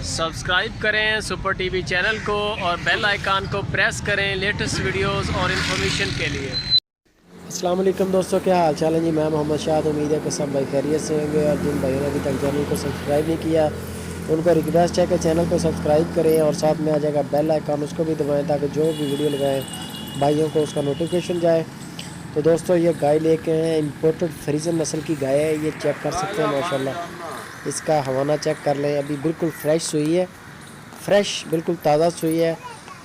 Subscribe करें super TV channel को और बेल आइकन को प्रेस करें लेटेस्ट वीडियोस और इन्फॉर्मेशन के लिए। अस्सलाम वालेकुम दोस्तों, क्या हाल चाल है जी। मैं मोहम्मद शाद, उम्मीद है कि सब भाई खैरियत से होंगे। और जिन भाइयों ने अभी तक चैनल को सब्सक्राइब नहीं किया उनको रिक्वेस्ट है कि चैनल को सब्सक्राइब करें और साथ में आ जाएगा बेल आइकन, उसको भी दबाएं ताकि जो भी वीडियो लगाएं भाइयों को उसका नोटिफिकेशन जाए। तो दोस्तों ये गाय लेके हैं, इम्पोर्टेड फ्रीजन नस्ल की गाय है। ये चेक कर सकते हैं माशाल्लाह। इसका हवाना चेक कर लें, अभी बिल्कुल फ्रेश सुई है, फ्रेश बिल्कुल ताज़ा सुई है।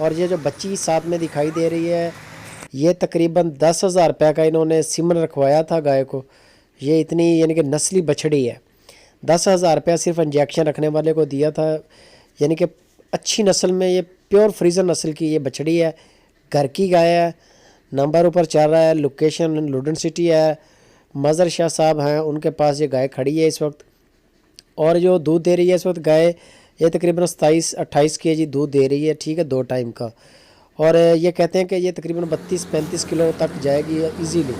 और ये जो बच्ची साथ में दिखाई दे रही है, ये तकरीबन 10,000 रुपये का इन्होंने सिमन रखवाया था गाय को। ये इतनी यानी कि नस्ली बछड़ी है। 10,000 रुपया सिर्फ इंजेक्शन रखने वाले को दिया था। यानी कि अच्छी नस्ल में ये प्योर फ्रीजन नस्ल की ये बछड़ी है, घर की गाय है। नंबर ऊपर चल रहा है, लोकेशन लुडन सिटी है। मज़र शाह साहब हैं, उनके पास ये गाय खड़ी है इस वक्त। और जो दूध दे रही है इस वक्त गाय, ये तकरीबन 27-28 केजी दूध दे रही है, ठीक है, 2 टाइम का। और ये कहते हैं कि ये तकरीबन 32-35 किलो तक जाएगी इजीली,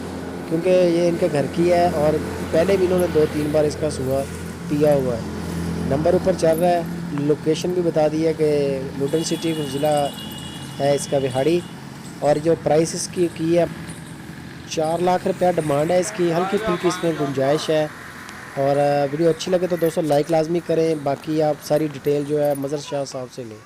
क्योंकि ये इनके घर की है और पहले भी इन्होंने 2-3 बार इसका सुबह पिया हुआ है। नंबर ऊपर चल रहा है, लोकेशन भी बता दी है कि लुडन सिटी ज़िला है इसका बिहाड़ी। और जो प्राइस इसकी की है 4 लाख रुपया डिमांड है इसकी, हल्की फुल्की इसमें गुंजाइश है। और वीडियो अच्छी लगे तो दोस्तों लाइक लाजमी करें। बाकी आप सारी डिटेल जो है मज़र शाह साहब से लें।